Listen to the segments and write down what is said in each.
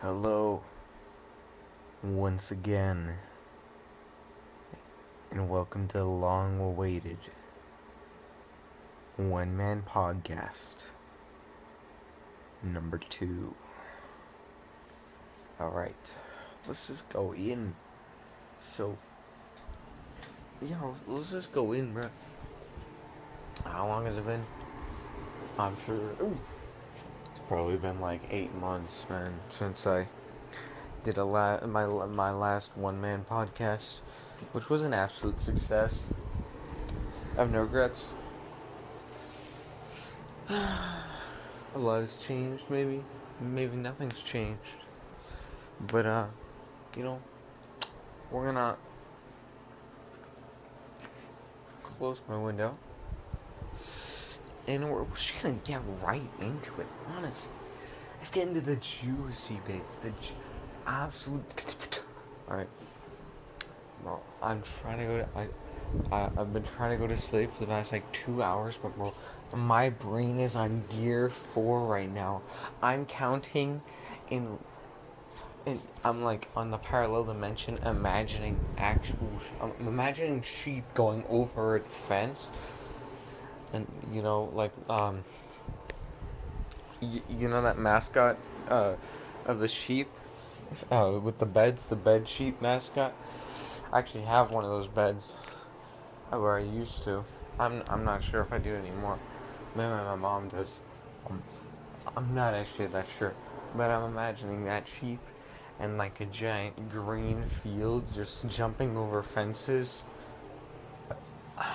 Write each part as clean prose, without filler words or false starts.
Hello, once again, and welcome to the long awaited One Man Podcast number 2. Alright, let's just go in. So, yeah, let's just go in, bro. How long has it been? I'm sure. It's probably been like 8 months, man, since I did my last One Man Podcast, which was an absolute success. I have no regrets. A lot has changed, maybe. Maybe nothing's changed. But, you know, we're gonna close my window. And we're just gonna get right into it, honestly. Let's get into the juicy bits. Absolute. Alright. Well, I'm trying to go to. I've been trying to go to sleep for the past like 2 hours, but bro, my brain is on gear 4 right now. I'm counting in and I'm like on the parallel dimension, imagining I'm imagining sheep going over a fence, and you know that mascot, of the sheep, with the bed sheep mascot. I actually have one of those beds, where I used to. I'm not sure if I do anymore. Maybe my mom does. Um, I'm not actually that sure, but I'm imagining that sheep and like a giant green field just jumping over fences,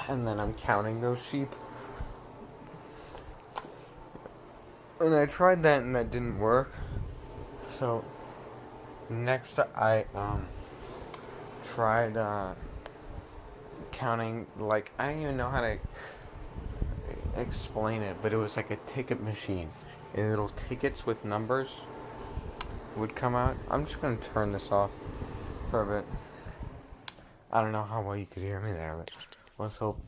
and then I'm counting those sheep. And I tried that and that didn't work. So next I tried counting, like, I don't even know how to explain it, but it was like a ticket machine. And little tickets with numbers would come out. I'm just gonna turn this off for a bit. I don't know how well you could hear me there, but let's hope.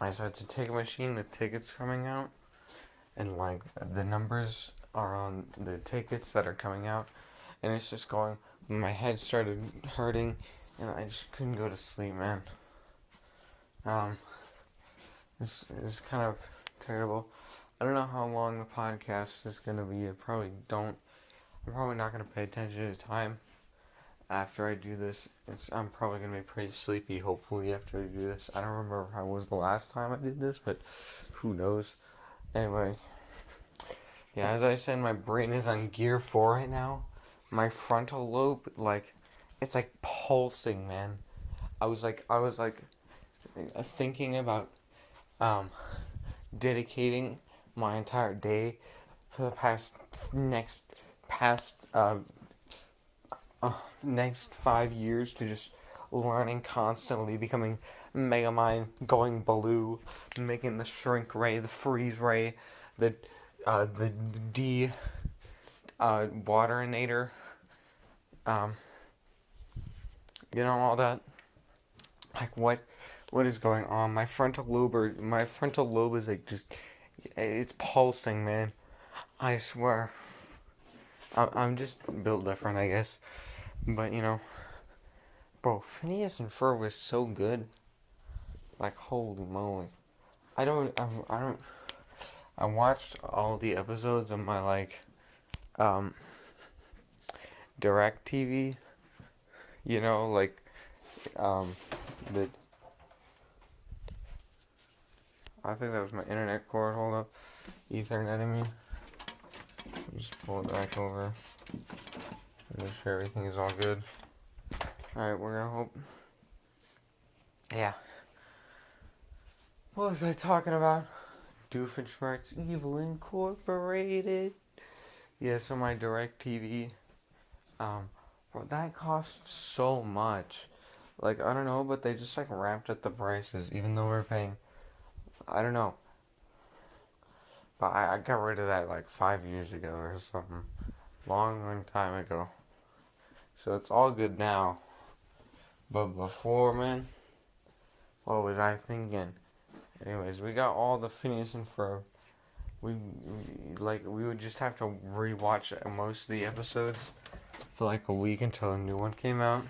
I said it's a ticket machine with tickets coming out, and like the numbers are on the tickets that are coming out, and it's just going. My head started hurting, and I just couldn't go to sleep, man. Um, this is kind of terrible. I don't know how long the podcast is gonna be. I probably don't. I'm probably not gonna pay attention to time after I do this. I'm probably gonna be pretty sleepy. Hopefully, after I do this, I don't remember how it was the last time I did this, but who knows? Anyways, yeah, as I said, my brain is on gear 4 right now. My frontal lobe, like, it's like pulsing, man. I was like thinking about um dedicating my entire day for the past next 5 years to just learning constantly, becoming Megamind, going blue, making the shrink ray, the freeze ray, the D waterinator, um, all that. Like, what is going on? My frontal lobe is like just, it's pulsing, man. I swear. I'm just built different, I guess. But bro, Phineas and Ferb was so good. Like, holy moly. I don't. I watched all the episodes of my um direct TV. Like, um the I think that was my internet cord. Hold up, Ethernet in me. Just pull it back over. Make sure everything is all good. All right, we're gonna hope. Yeah. What was I talking about? Doofenshmirtz Evil Incorporated. Yeah, so my direct TV, bro, that cost so much. Like, I don't know, but they just like ramped up the prices, even though we're paying. I don't know, but I got rid of that like 5 years ago or something, long time ago. So it's all good now. But before, man, what was I thinking? Anyways, we got all the Phineas and Ferb. We would just have to rewatch most of the episodes for like a week until a new one came out.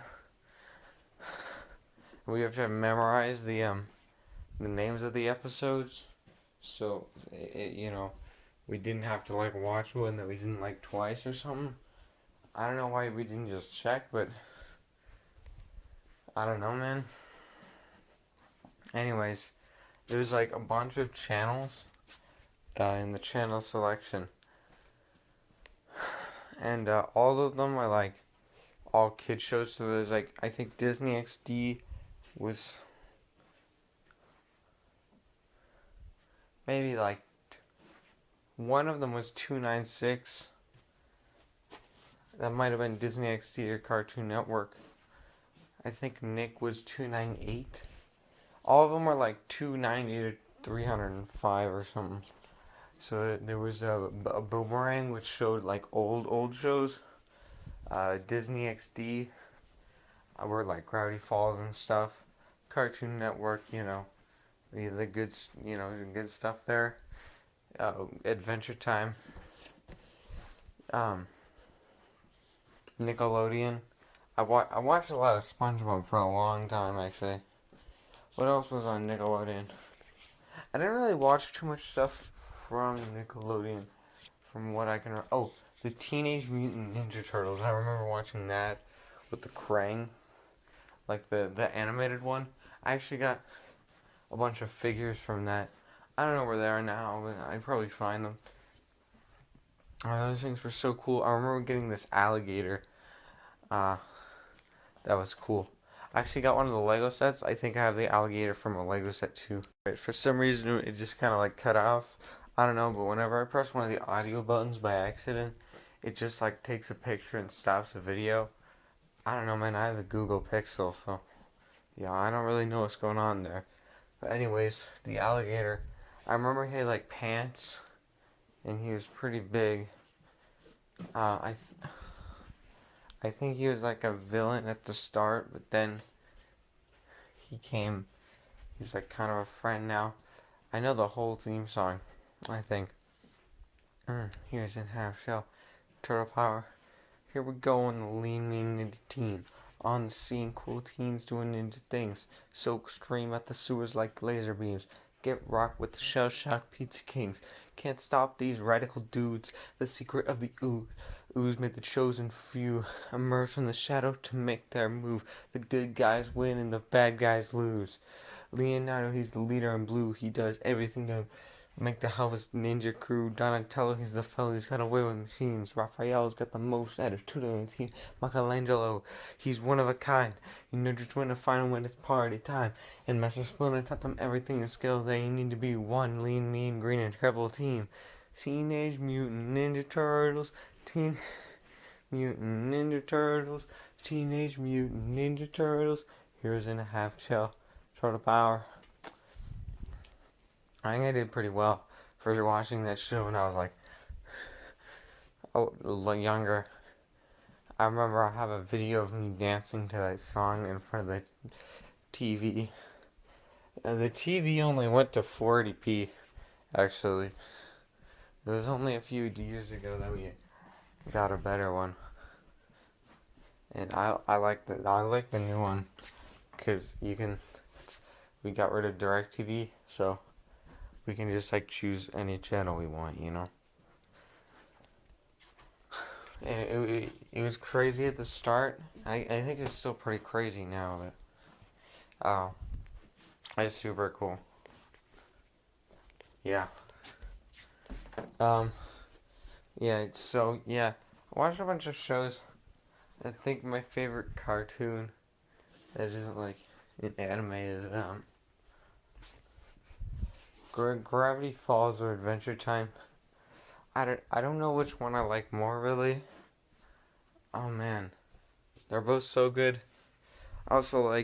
We have to memorize the names of the episodes, so we didn't have to like watch one that we didn't like twice or something. I don't know why we didn't just check, but I don't know, man. Anyways, there's like a bunch of channels in the channel selection, and all of them are like all kid shows. So there's like, I think Disney XD was maybe like one of them was 296. That might have been Disney XD or Cartoon Network. I think Nick was 298. All of them were like 290 to 305 or something. So there was a Boomerang, which showed like old shows. Disney XD were like Gravity Falls and stuff. Cartoon Network, the good, the good stuff there. Adventure Time. Nickelodeon. I watched a lot of SpongeBob for a long time, actually. What else was on Nickelodeon? I didn't really watch too much stuff from Nickelodeon, from what I can. Oh, the Teenage Mutant Ninja Turtles. I remember watching that with the Krang, like the animated one. I actually got a bunch of figures from that. I don't know where they are now, but I probably find them. Those things were so cool. I remember getting this alligator. That was cool. I actually got one of the Lego sets. I think I have the alligator from a Lego set too. But for some reason, it just kind of like cut off. I don't know, but whenever I press one of the audio buttons by accident, it just like takes a picture and stops the video. I don't know, man. I have a Google Pixel, so yeah, I don't really know what's going on there. But anyways, the alligator. I remember he had like pants, and he was pretty big. I think he was like a villain at the start, but then he's like kind of a friend now. I know the whole theme song, I think. Here's in half shell, turtle power. Here we go on the lean mean ninja teen. On the scene, cool teens doing ninja things. Soak stream at the sewers like laser beams. Get rocked with the shell shock pizza kings. Can't stop these radical dudes. The secret of the ooze. Ooze made the chosen few emerge from the shadow to make their move. The good guys win and the bad guys lose. Leonardo, he's the leader in blue. He does everything to make the Helvis Ninja crew. Donatello, he's the fellow who's got away with machines. Raphael's got the most attitude on the team. Michelangelo, he's one of a kind. You know just when to find him when it's party time. And Master Splinter taught them everything and skill. They need to be one lean, mean, green, and terrible team. Teenage Mutant Ninja Turtles. Teenage Mutant Ninja Turtles. Teenage Mutant Ninja Turtles. Heroes in a half shell. Turtle power. I think I did pretty well for watching that show when I was like a little younger. I remember I have a video of me dancing to that song in front of the TV. The TV only went to 480p, actually. It was only a few years ago that we got a better one. And I like the new one, because we got rid of DirecTV, so we can just like choose any channel we want, And it was crazy at the start. I think it's still pretty crazy now, but it's super cool. Yeah. Yeah, I watched a bunch of shows. I think my favorite cartoon that isn't like an anime is Gravity Falls or Adventure Time. I don't know which one I like more, really. Oh man, they're both so good. I also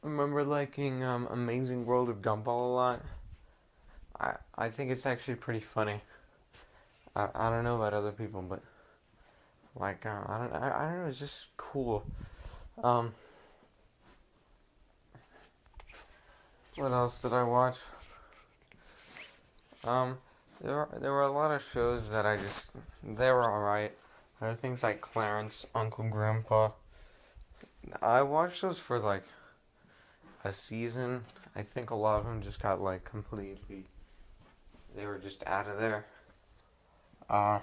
remember liking Amazing World of Gumball a lot. I think it's actually pretty funny. I don't know about other people, but I don't know, it's just cool. What else did I watch? There were a lot of shows that they were alright. Other things like Clarence, Uncle Grandpa. I watched those for like a season. I think a lot of them just got like completely. They were just out of there. Uh,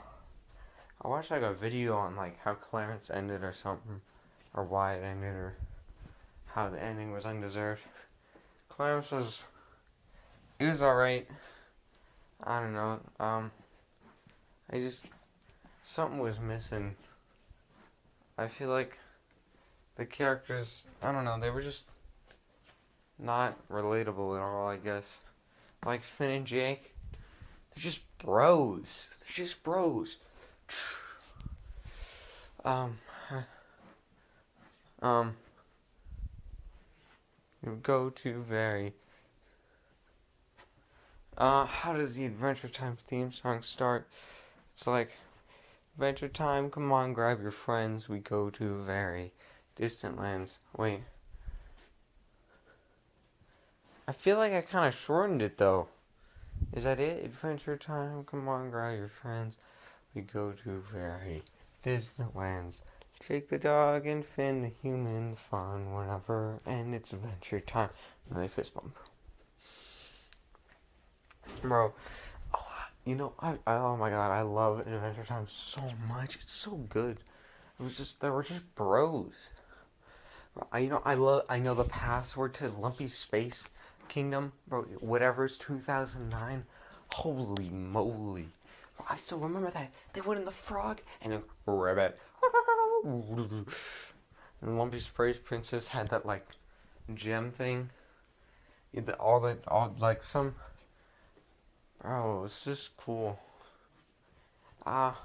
I watched like a video on like how Clarence ended or something, or why it ended, or how the ending was undeserved. Clarence was. He was alright. I don't know. I just. Something was missing. I feel like the characters. I don't know. They were just not relatable at all, I guess. Like Finn and Jake. They're just bros. They're just bros. Um. Um. You go to very. How does the Adventure Time theme song start? It's like, Adventure Time, come on, grab your friends, we go to very distant lands. Wait. I feel like I kind of shortened it though. Is that it? Adventure Time, come on, grab your friends, we go to very distant lands. Take the dog and Finn the human, fun whenever, and it's adventure time. And they fist bump. Bro, oh my god, I love Adventure Time so much. It's so good. They were just bros. I know the password to Lumpy Space Kingdom, bro. Whatever's 2009. Holy moly. Bro, I still remember that. They went in the frog and then rabbit. And Lumpy Space Princess had that like gem thing. All like some. Bro, it's just cool. Ah,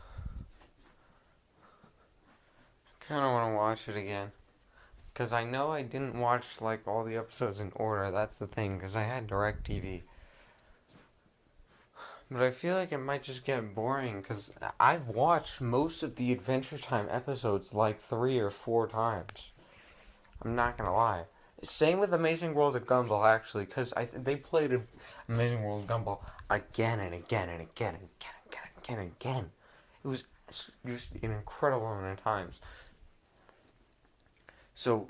kind of want to watch it again. Because I know I didn't watch like all the episodes in order. That's the thing. Because I had DirecTV. But I feel like it might just get boring. Because I've watched most of the Adventure Time episodes like 3 or 4 times. I'm not gonna lie. Same with Amazing World of Gumball actually. Because they played Amazing World of Gumball again and again and again and again and again and again and again. It was just an incredible amount of times. So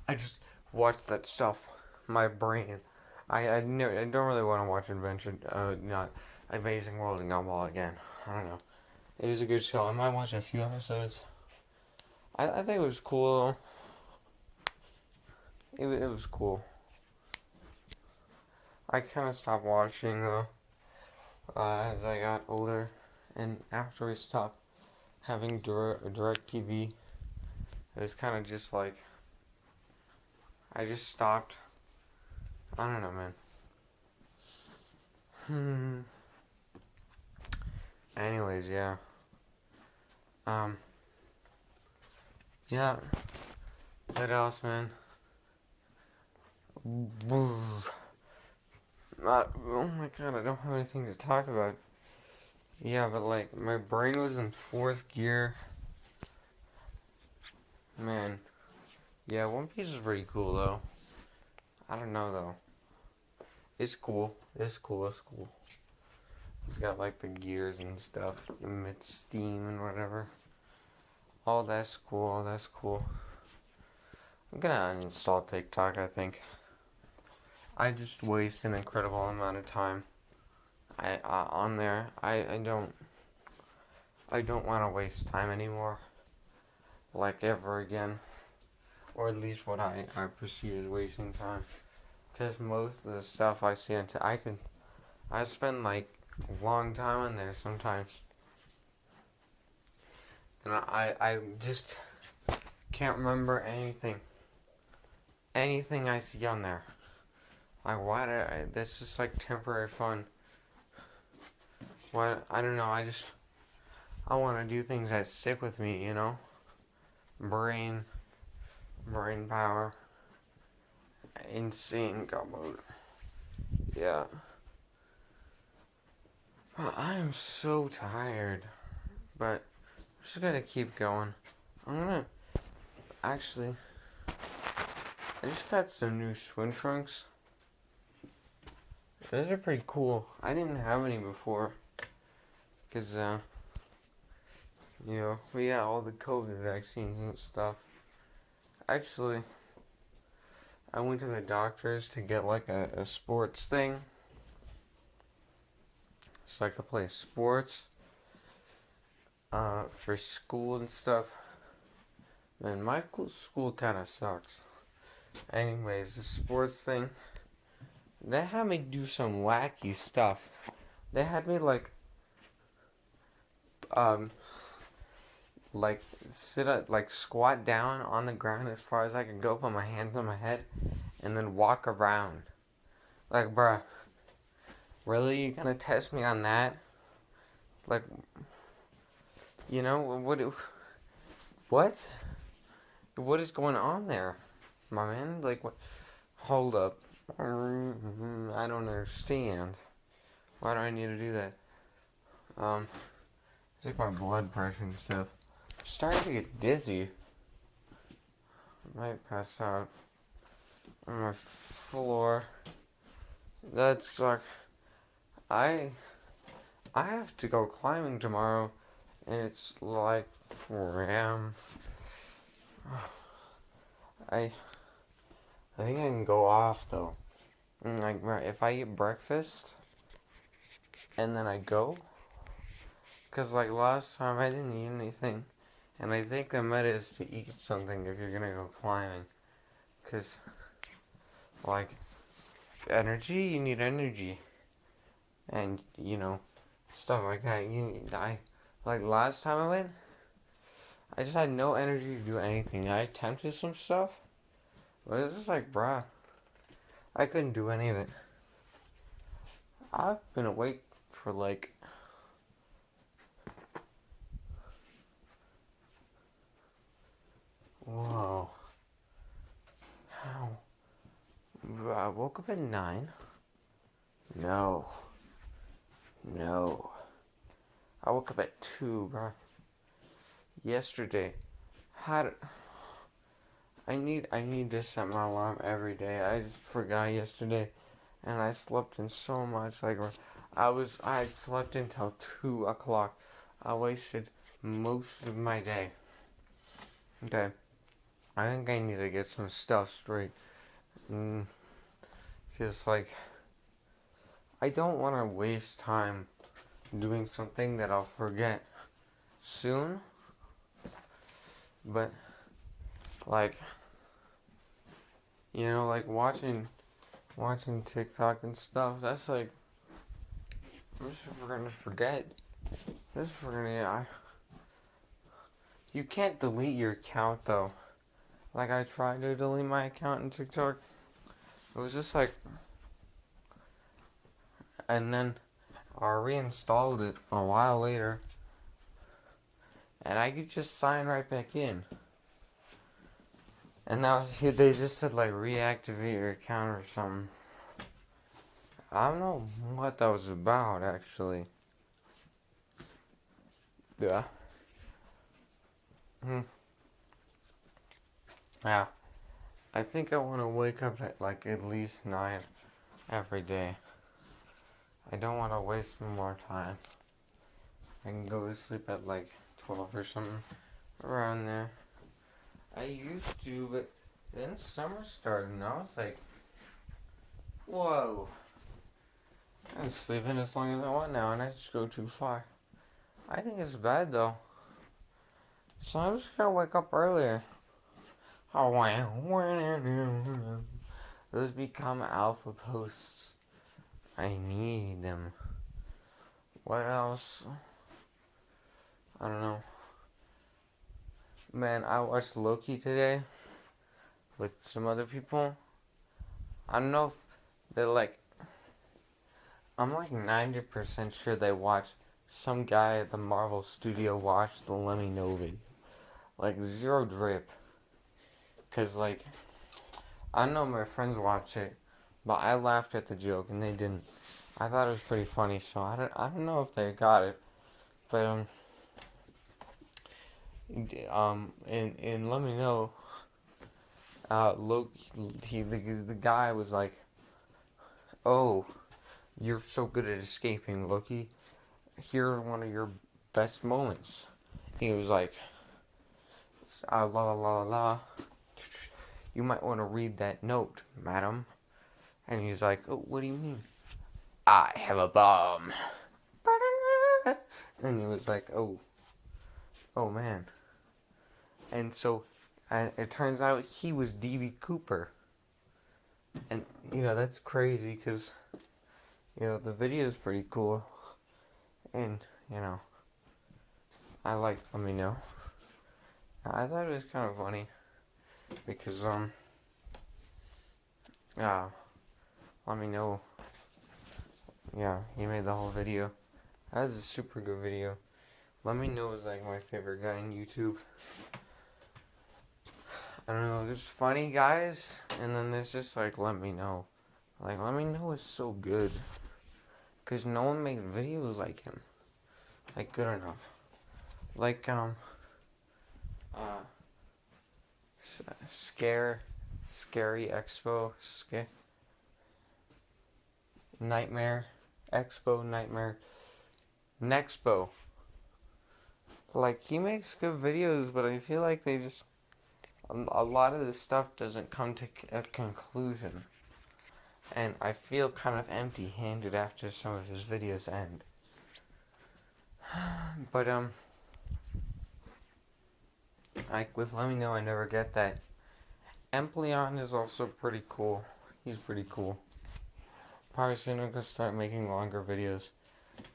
I just watch that stuff. My brain. I don't really want to watch not Amazing World of Gumball again. I don't know. It was a good show. I might watch a few episodes. I think it was cool. It was cool. I kind of stopped watching though as I got older, and after we stopped having DirecTV, it was kind of just like I just stopped. I don't know, man. Anyways, yeah. Um. Yeah. What else, man? Oh my god, I don't have anything to talk about. Yeah, but like, my brain was in fourth gear. Man. Yeah, One Piece is pretty cool, though. I don't know, though. It's cool. It's cool. It's cool. It's got like the gears and stuff. Emits steam and whatever. All that's cool. All that's cool. I'm gonna uninstall TikTok, I think. I just waste an incredible amount of time. On there. I don't want to waste time anymore. Like ever again. Or at least what I perceive as wasting time. Because most of the stuff I see I spend like a long time on there sometimes. And I just can't remember anything. Anything I see on there. Like, that's just like temporary fun. I don't know, I want to do things that stick with me, you know? Brain power. Insane gumbo. Yeah. I am so tired. But I'm just gonna keep going. I'm gonna actually I just got some new swim trunks. Those are pretty cool. I didn't have any before. Cause we got all the COVID vaccines and stuff. Actually, I went to the doctors to get like a sports thing so I could play sports for school and stuff. Man, my school kind of sucks. Anyways, the sports thing, they had me do some wacky stuff. They had me um, like sit up, like squat down on the ground as far as I could go, put my hands on my head, and then walk around. Like, bruh, really? You gonna test me on that? Like, what? What? What is going on there, my man? Like, what? Hold up. I don't understand. Why do I need to do that? It's like my blood pressure and stuff. I'm starting to get dizzy. I might pass out on my floor. That sucks. I have to go climbing tomorrow, and it's like 4 a.m. I think I can go off though. Like, if I eat breakfast and then I go, cause like last time I didn't eat anything, and I think the meta is to eat something if you're gonna go climbing, cause like energy, you need energy, and stuff like that. Like last time I went, I just had no energy to do anything. I attempted some stuff, but it was just like, bruh, I couldn't do any of it. I've been awake for like whoa. How? I woke up at 9. No. No. I woke up at 2, bro. Yesterday. Had I need to set my alarm every day. I just forgot yesterday, and I slept in so much. Like I slept until 2 o'clock. I wasted most of my day. Okay, I think I need to get some stuff straight. Cause like I don't want to waste time doing something that I'll forget soon. But like like watching TikTok and stuff. That's like I'm just gonna forget. This is gonna you can't delete your account though. Like I tried to delete my account in TikTok. It was just like, and then I reinstalled it a while later, and I could just sign right back in. And now they just said like reactivate your account or something. I don't know what that was about actually. Yeah. Yeah. I think I want to wake up at like at least 9 every day. I don't want to waste more time. I can go to sleep at like 12 or something around there. I used to, but then summer started and I was like, whoa. I'm sleeping as long as I want now and I just go too far. I think it's bad though. So I'm just gonna wake up earlier. Oh wow. Those become alpha posts. I need them. What else? I don't know. Man, I watched Loki today with some other people. I don't know if they're like, I'm like 90% sure they watched, some guy at the Marvel studio watched the Let Me Know video. Like, zero drip. Cause like, I know my friends watched it, but I laughed at the joke and they didn't. I thought it was pretty funny, so I don't know if they got it. But and Let Me Know, Loki, the guy was like, "Oh, you're so good at escaping, Loki. Here's one of your best moments. he was like, la la la la, you might want to read that note, madam. And he's like, oh, what do you mean? I have a bomb. And he was like, oh man. And so it turns out he was D.B. Cooper. And, that's crazy because, the video is pretty cool. And, I like Let Me Know. I thought it was kind of funny because, yeah, Let Me Know. Yeah, he made the whole video. That was a super good video. Let Me Know is like my favorite guy on YouTube. I don't know, there's funny guys, and then there's just like Let Me Know. Like, Let Me Know is so good. Because no one makes videos like him. Like, good enough. Like, Scary Expo, Nightmare, Expo, Nightmare, Nexpo. Like, he makes good videos, but I feel like a lot of this stuff doesn't come to a conclusion. And I feel kind of empty-handed after some of his videos end. But, like, with Let Me Know, I never get that. Empleon is also pretty cool. He's pretty cool. Probably soon I'm gonna start making longer videos.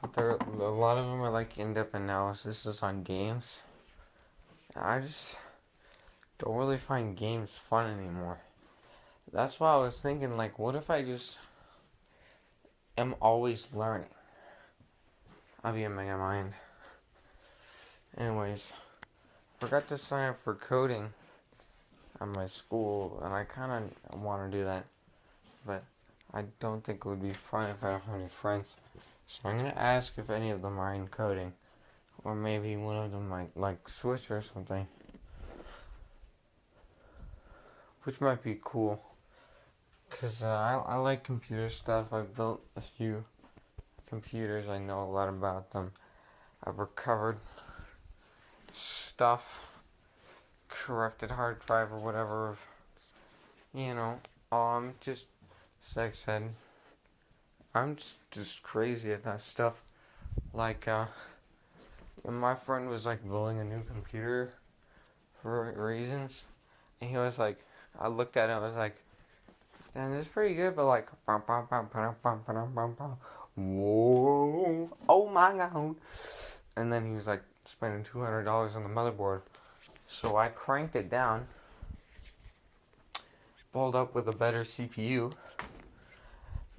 But a lot of them are like in-depth analysis on games. I just don't really find games fun anymore. That's why I was thinking, like, what if I just am always learning? I'll be in my mind. Anyways, forgot to sign up for coding at my school, and I kind of want to do that, but I don't think it would be fun if I don't have any friends. So I'm gonna ask if any of them are in coding, or maybe one of them might like switch or something, which might be cool. Cause I like computer stuff. I've built a few computers. I know a lot about them. I've recovered stuff, corrupted hard drive or whatever. Just like I said, I'm just crazy at that stuff. Like, my friend was like building a new computer for reasons, and he was like, I looked at it, I was like, damn, this is pretty good, but like, whoa, oh my god. And then he was like spending $200 on the motherboard. So I cranked it down, pulled up with a better CPU,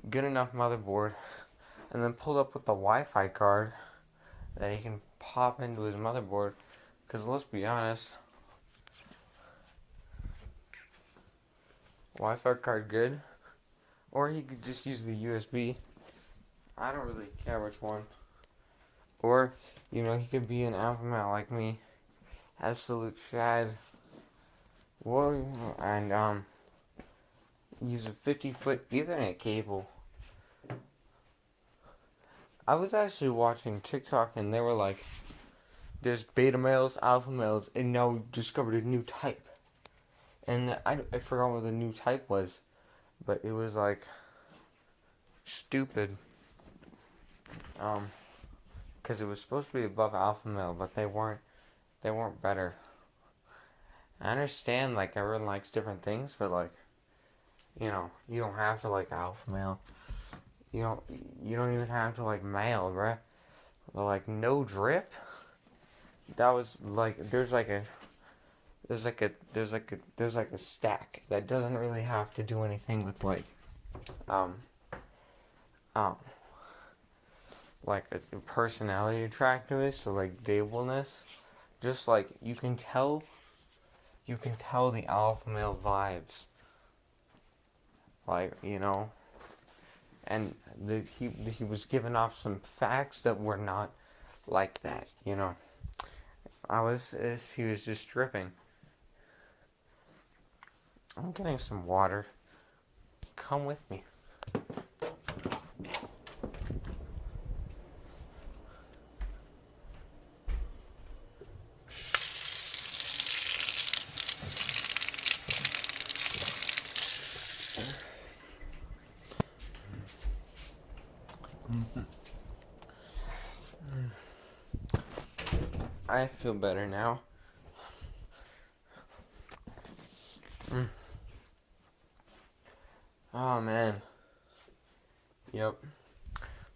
good enough motherboard, and then pulled up with the Wi-Fi card that he can pop into his motherboard. Because let's be honest, Wi-Fi card good, or he could just use the USB. I don't really care which one. Or, he could be an alpha male like me, absolute shad. Well, and use a 50-foot Ethernet cable. I was actually watching TikTok, and they were like, there's beta males, alpha males, and now we've discovered a new type. And I forgot what the new type was, but it was like stupid. Because it was supposed to be above alpha male, but they weren't better. I understand, like, everyone likes different things, but like, you don't have to like alpha male. You don't even have to like male, bruh. But like no drip. That was like there's like a stack that doesn't really have to do anything with like um like a personality attractiveness or like dableness. Just like you can tell the alpha male vibes. Like, and he was giving off some facts that were not like that, he was just dripping. I'm getting some water. Come with me. I feel better now. Oh man. Yep.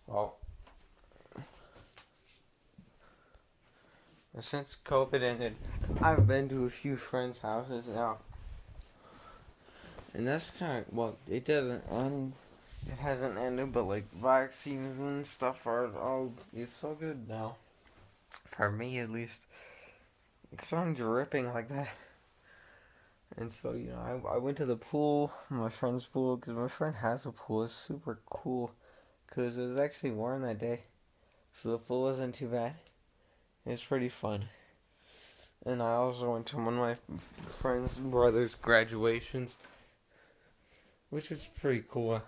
Well, since COVID ended, I've been to a few friends' houses now. And that's kind of, well, it doesn't end. It hasn't ended, but like vaccines and stuff are all, it's so good now. For me at least. Because I'm dripping like that. And so, I went to the pool, my friend's pool, because my friend has a pool. It's super cool. Because it was actually warm that day. So the pool wasn't too bad. It was pretty fun. And I also went to one of my friend's brother's graduations, which was pretty cool.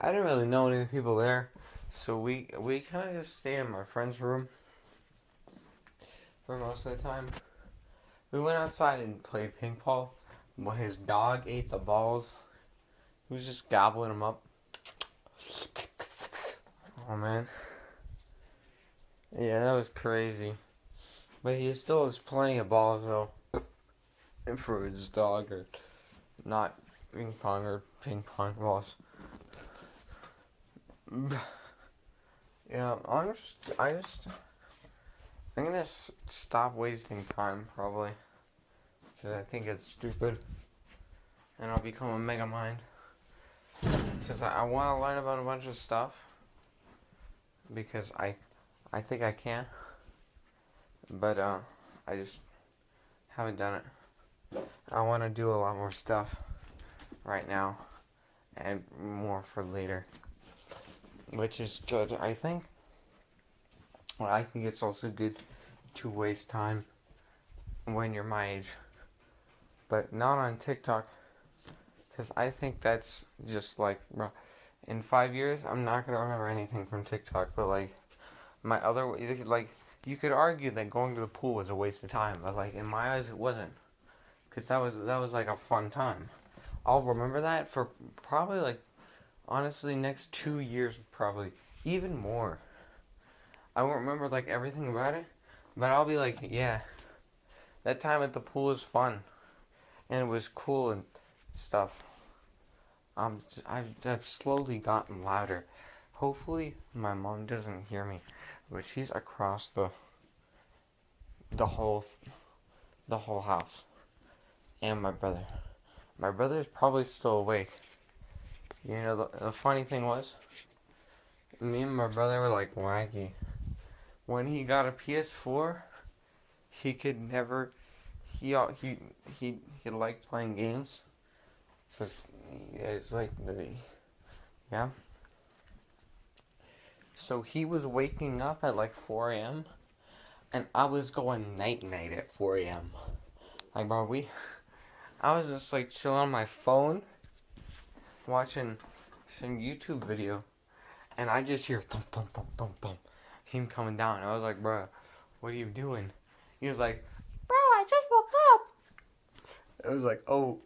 I didn't really know any of the people there, so we kind of just stayed in my friend's room for most of the time. We went outside and played ping pong. Well, his dog ate the balls. He was just gobbling them up. Oh man. Yeah, that was crazy. But he still has plenty of balls though. And for his dog, or not ping pong balls. Yeah, I'm gonna stop wasting time probably. Because I think it's stupid. And I'll become a mega mind. Because I want to learn about a bunch of stuff. Because I think I can. But I just haven't done it. I want to do a lot more stuff right now. And more for later. Which is good, I think. Well, I think it's also good to waste time when you're my age. But not on TikTok. Because I think that's just like, in 5 years, I'm not going to remember anything from TikTok. But like, you could argue that going to the pool was a waste of time. But like, in my eyes, it wasn't. Because that was like a fun time. I'll remember that for probably like, honestly, next 2 years, probably. Even more. I won't remember like everything about it. But I'll be like, yeah, that time at the pool was fun. And it was cool and stuff. I've slowly gotten louder. Hopefully my mom doesn't hear me, but she's across the whole the whole house, and my brother. My brother's probably still awake. The funny thing was, me and my brother were like wacky. When he got a PS4, he could never. He liked playing games, cause it's like yeah. So he was waking up at like 4 a.m. and I was going night night at 4 a.m. Like, bro, I was just like chilling on my phone, watching some YouTube video, and I just hear thump thump thump thump thump, him coming down. I was like, bro, what are you doing? He was like, bro, I just woke up. I was like, oh,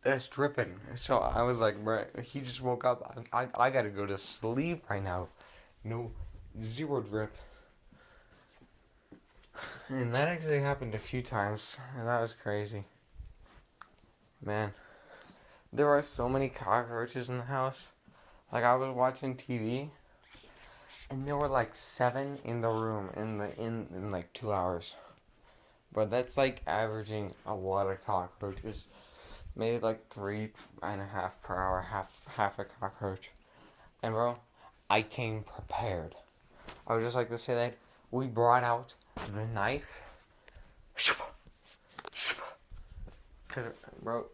that's dripping. So I was like, bro, he just woke up. I gotta go to sleep right now. No, zero drip. And that actually happened a few times, and that was crazy. Man, there are so many cockroaches in the house. Like, I was watching TV, and there were like 7 in the room in like 2 hours. But that's like averaging a lot of cockroaches. Maybe like 3.5 per hour, half a cockroach. And bro, I came prepared. I would just like to say that we brought out the knife. Cause, bro,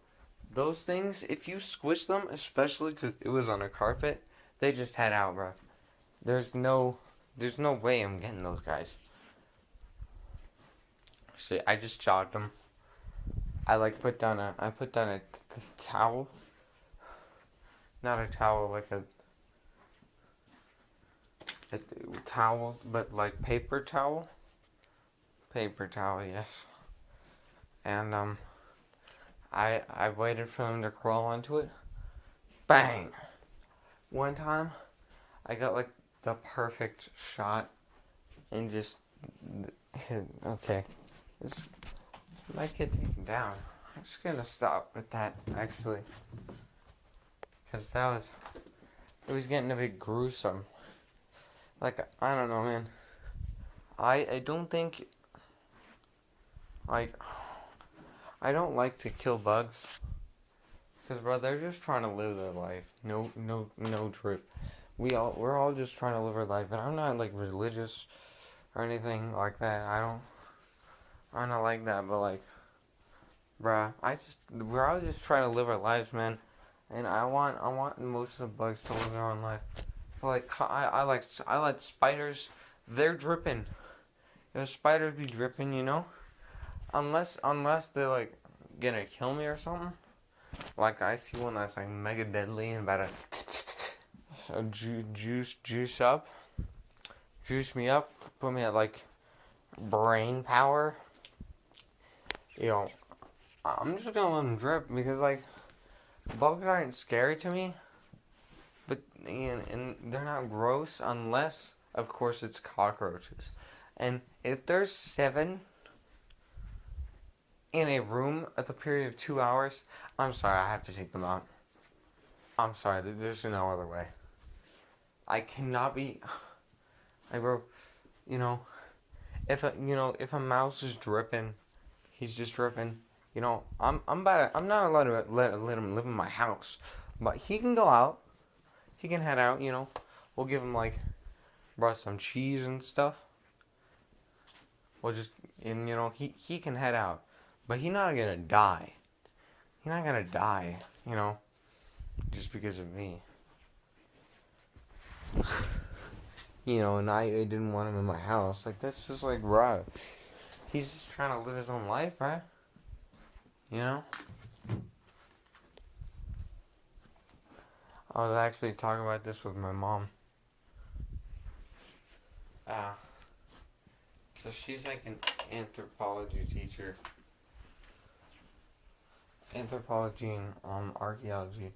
those things, if you squish them, especially because it was on a carpet, they just head out, bro. There's no way I'm getting those guys. See, I just jogged them. I put down a towel. Not a towel, like a towel, but like paper towel. Paper towel, yes. And I waited for them to crawl onto it. Bang! One time, I got like the perfect shot, and just Okay. This might get taken down. I'm just gonna stop with that, actually. Because it was getting a bit gruesome. Like, I don't know, man. I don't think, like, I don't like to kill bugs. Because, bro, they're just trying to live their life. No trip. We're all just trying to live our life. And I'm not, like, religious or anything like that. I'm not like that, but, like, bruh, we're all just trying to live our lives, man. And I want most of the bugs to live their own life. But, like, I like spiders. They're dripping. If spiders be dripping, unless they're, like, gonna kill me or something. Like, I see one that's, like, mega deadly and about to juice me up, put me at, like, brain power. You know, I'm just gonna let them drip because, like, bugs aren't scary to me, but and they're not gross unless, of course, it's cockroaches. And if there's 7 in a room at the period of 2 hours, I'm sorry, I have to take them out. I'm sorry, there's no other way. I cannot be, like, bro, you know, if a mouse is dripping, he's just dripping. I'm not allowed to let him live in my house, but he can go out. He can head out. We'll give him, like, brought some cheese and stuff. We'll just and he can head out, but he's not gonna die. He's not gonna die. Just because of me. And I didn't want him in my house. Like, that's just, like, bro. He's just trying to live his own life, right? I was actually talking about this with my mom. So she's like an anthropology teacher. Anthropology and archaeology,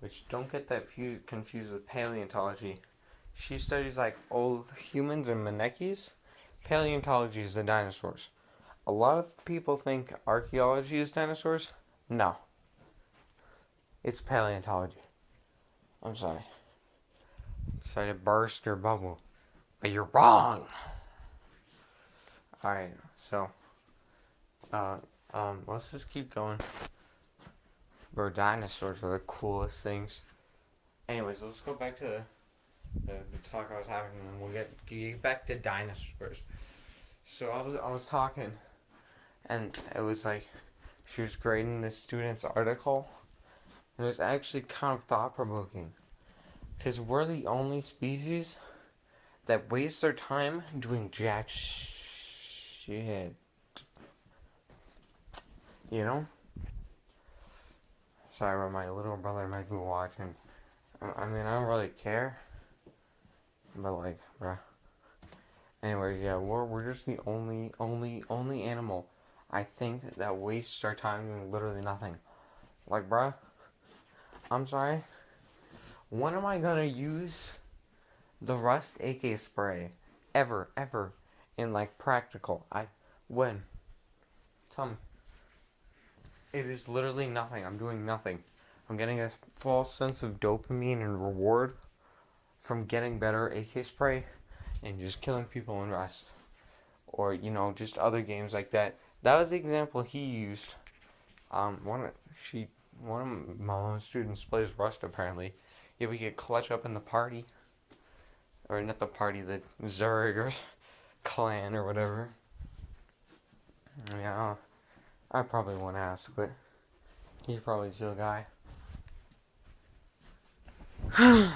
which don't get that confused with paleontology. She studies, like, old humans and Manekis. Paleontology is the dinosaurs. A lot of people think archaeology is dinosaurs. No. It's paleontology. I'm sorry. Sorry to burst your bubble. But you're wrong! Alright, so let's just keep going. Bro, dinosaurs are the coolest things. Anyways, let's go back to the talk I was having, and we'll get back to dinosaurs. So I was talking, and it was like she was grading this student's article, and it was actually kind of thought provoking, because we're the only species that wastes their time doing jack shit. Sorry, my little brother might be watching. I mean, I don't really care, but, like, bruh. Anyways, yeah, we're just the only animal I think that wastes our time doing literally nothing. Like, bruh, I'm sorry. When am I gonna use the Rust AK spray ever in, like, practical? When? Tell me. It is literally nothing. I'm doing nothing. I'm getting a false sense of dopamine and reward from getting better AK spray and just killing people in Rust. Or, just other games like that. That was the example he used. One of my own students plays Rust, apparently. Yeah, we get clutch up in the party. Or not the party, the Zerg or clan or whatever. Yeah, I probably won't ask, but he's probably a chill guy. And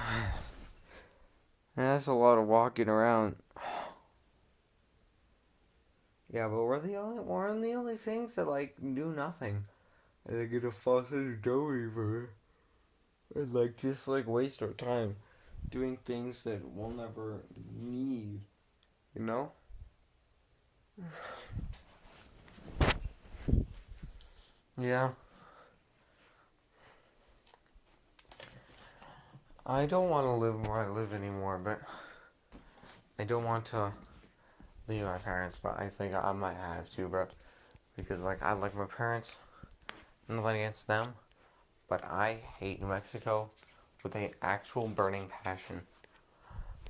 that's a lot of walking around. Yeah, but we're the only things that, like, do nothing. And they get a false sense of dopamine for it. And, like, just, like, waste our time doing things that we'll never need, you know? Yeah. I don't want to live where I live anymore, but I don't want to leave my parents, but I think I might have to, bro. Because, like, I like my parents, nothing against them, but I hate New Mexico with an actual burning passion.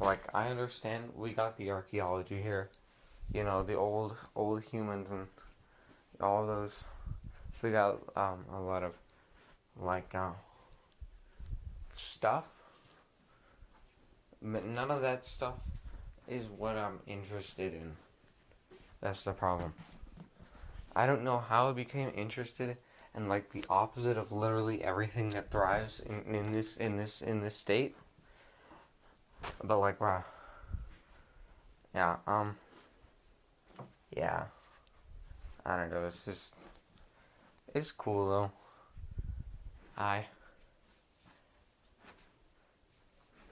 Like, I understand we got the archaeology here, you know, the old humans and all those. We got a lot of like stuff, but none of that stuff is what I'm interested in. That's the problem. I don't know how I became interested in like the opposite of literally everything that thrives in this state. But like wow. Yeah, yeah. I don't know, it's cool though. I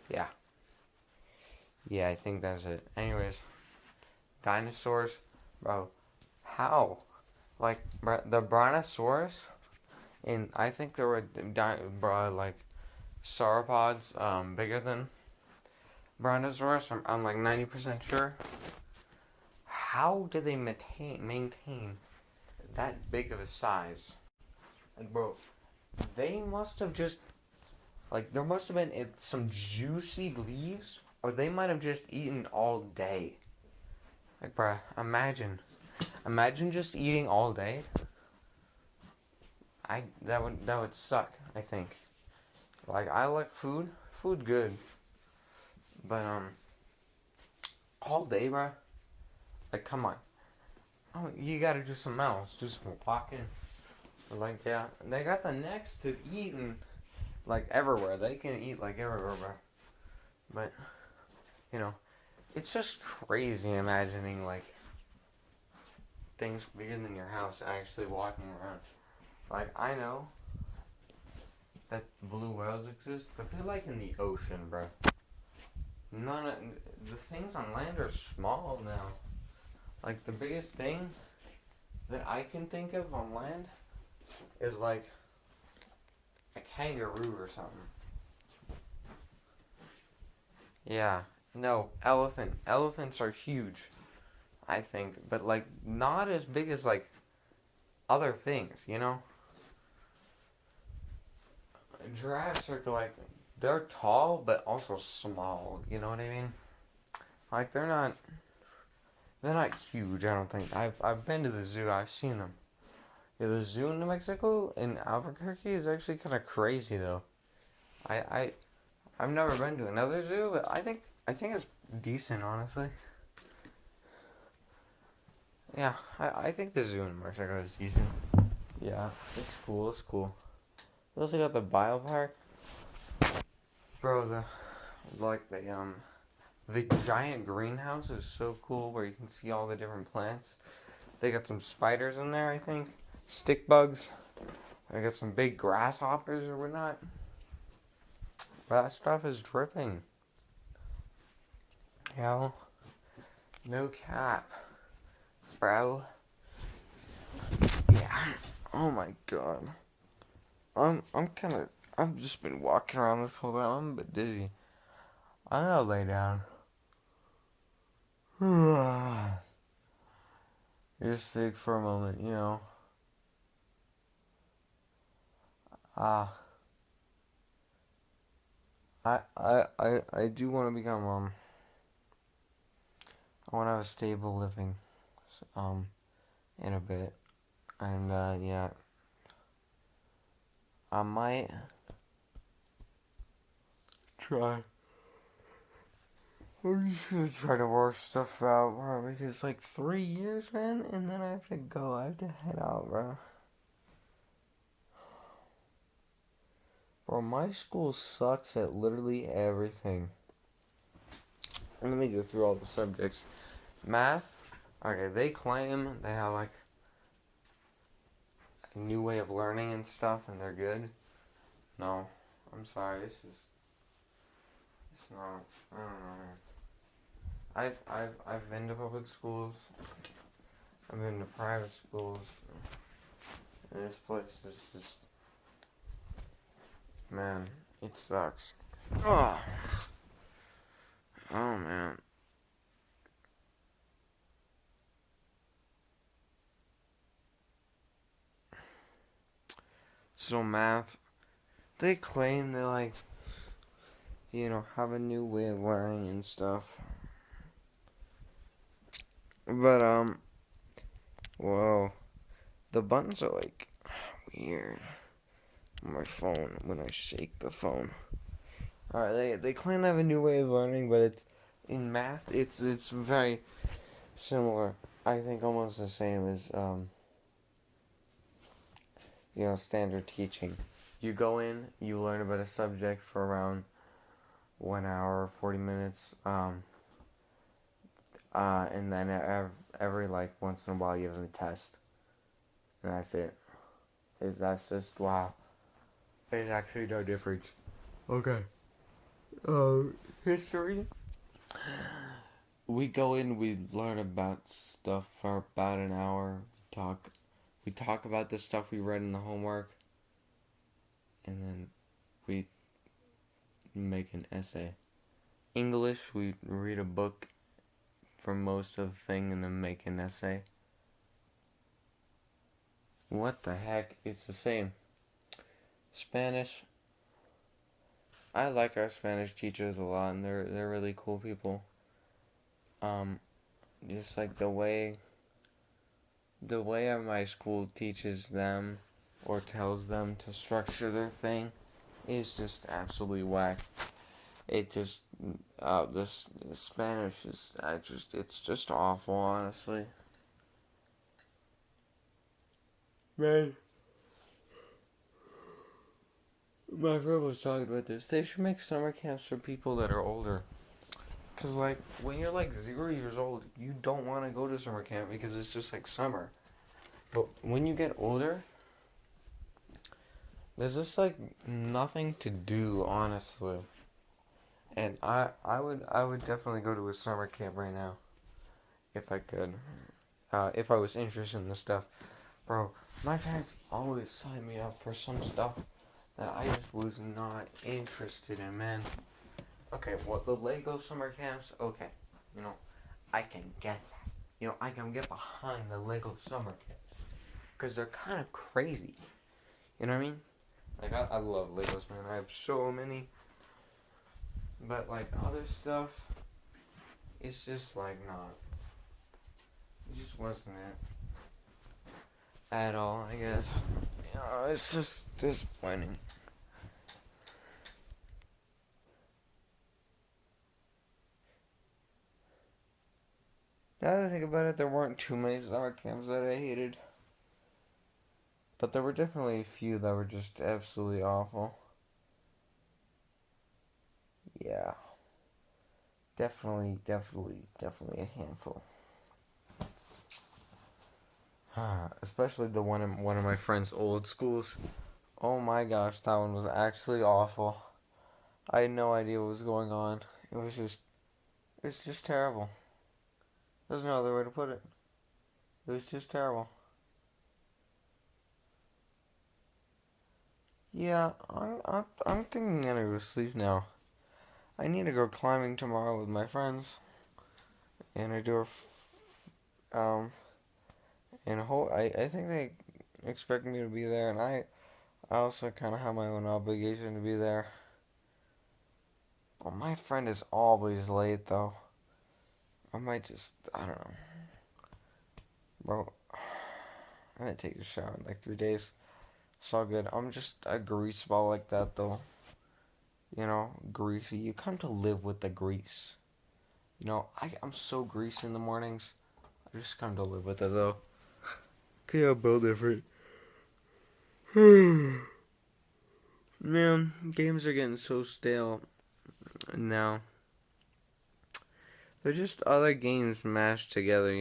yeah. Yeah, I think that's it. Anyways, dinosaurs, bro. How? Like the brontosaurus, and I think there were like sauropods bigger than brontosaurus. I'm like 90% sure. How do they maintain that big of a size? Like, bro, they must have just like there must have been some juicy leaves, or they might have just eaten all day. Like, bro, imagine just eating all day. That would suck. I think. Like I like food good, but all day, bro. Like come on, oh you gotta do some else, do some walking. Like yeah, they got the necks to eat and like everywhere. They can eat like everywhere, bro. But you know, it's just crazy imagining like things bigger than your house actually walking around. Like I know that blue whales exist, but they're like in the ocean, bro. None of the things on land are small now. Like the biggest thing that I can think of on land is like a kangaroo or something. Yeah. No, elephant. Elephants are huge, I think, but like not as big as like other things, you know? Giraffes are like they're tall but also small, you know what I mean? Like they're not huge, I don't think. I've been to the zoo, I've seen them. Yeah, the zoo in New Mexico in Albuquerque is actually kind of crazy though. I I I've never been to another zoo, but I think it's decent, honestly. Yeah, I think the zoo in Mexico is decent. Yeah, it's cool. It's cool. We also got the biopark, bro. The giant greenhouse is so cool where you can see all the different plants. They got some spiders in there, I think. Stick bugs. They got some big grasshoppers or whatnot. But that stuff is dripping. Yo, no cap, bro. Yeah. Oh my god. I'm kind of. I've just been walking around this whole time. I'm a bit dizzy. I'm gonna lay down. Just think for a moment, you know. Ah, I do want to become I want to have a stable living, um, in a bit, and yeah, I might try. I'm just gonna try to work stuff out, bro. Because like 3 years, man, and then I have to go. I have to head out, bro. Bro, my school sucks at literally everything. Let me go through all the subjects. Math. Okay, they claim they have like a new way of learning and stuff, and they're good. No, I'm sorry. It's not. I don't know. I've been to public schools. I've been to private schools. And this place is just, man, it sucks. Oh, oh man. So math, they claim they like, have a new way of learning and stuff. But whoa, the buttons are like weird on my phone when I shake the phone. Alright, they claim they have a new way of learning, but it's in math. It's very similar. I think almost the same as standard teaching. You go in, you learn about a subject for around 1 hour, 40 minutes, and then every like once in a while you have a test, and that's it. That's just wow. There's actually no difference. Okay. History. We go in, we learn about stuff for about an hour. We talk about the stuff we read in the homework, and then we make an essay. English, we read a book for most of the thing and then make an essay. What the heck? It's the same. Spanish. I like our Spanish teachers a lot, and they're really cool people. Just like the way my school teaches them or tells them to structure their thing is just absolutely whack. It just this Spanish is it's just awful, honestly. Man, my friend was talking about this. They should make summer camps for people that are older. Cause like when you're like 0 years old, you don't want to go to summer camp because it's just like summer. But when you get older, there's just like nothing to do, honestly. And I would definitely go to a summer camp right now if I could. If I was interested in this stuff, bro. My parents always signed me up for some stuff that I just was not interested in, man. Okay, well, the Lego summer camps, okay. You know, I can get that. I can get behind the Lego summer camps. Because they're kind of crazy. You know what I mean? Like, I love Legos, man. I have so many. But, like, other stuff, it's just, like, not. It just wasn't it. At all, I guess. It's just disappointing. Now that I think about it, there weren't too many summer camps that I hated. But there were definitely a few that were just absolutely awful. Yeah. Definitely a handful. Especially the one in one of my friend's old schools. Oh my gosh, that one was actually awful. I had no idea what was going on. It's just terrible. There's no other way to put it. It was just terrible. Yeah, I'm thinking I'm gonna go sleep now. I need to go climbing tomorrow with my friends, and I think they expect me to be there, and I also kind of have my own obligation to be there. Well, my friend is always late though. I don't know, bro. I'm gonna take a shower in like 3 days. It's all good. I'm just a grease ball like that though. Greasy. You come to live with the grease. I'm so greasy in the mornings. I just come to live with it though. Okay, I'm built different. Man, games are getting so stale now. They're just other games mashed together.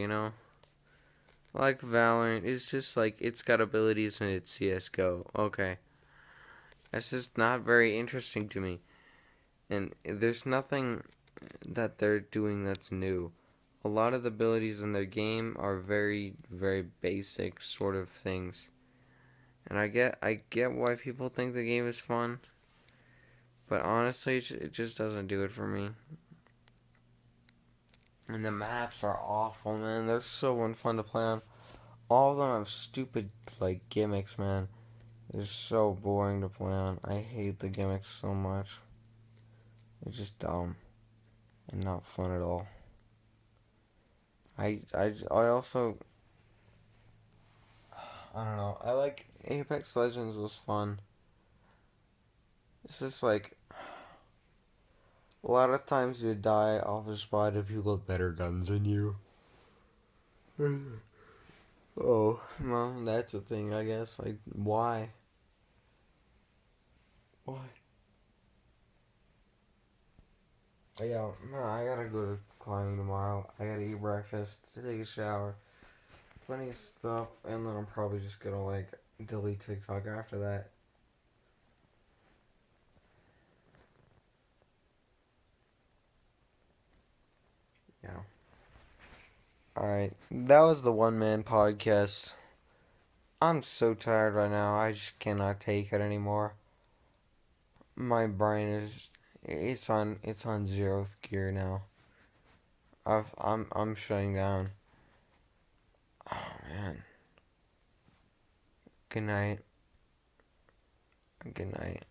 Like Valorant, it's just like it's got abilities and it's CS:GO. Okay. That's just not very interesting to me. And there's nothing that they're doing that's new. A lot of the abilities in their game are very, very basic sort of things. And I get why people think the game is fun, but honestly, it just doesn't do it for me. And the maps are awful, man. They're so unfun to play on. All of them have stupid like gimmicks, man. It's so boring to play on. I hate the gimmicks so much. It's just dumb and not fun at all. I also, I don't know. I like Apex Legends was fun. It's just like a lot of times you die off a spot of people with better guns than you. Oh, well, that's the thing, I guess. Like, why? Why? But yeah, no, I gotta go to climbing tomorrow. I gotta eat breakfast, take a shower, plenty of stuff, and then I'm probably just gonna, like, delete TikTok after that. Yeah. Alright, that was the one man podcast. I'm so tired right now. I just cannot take it anymore. My brain is it's on zeroth gear now. I'm shutting down. Oh man. Good night. Good night.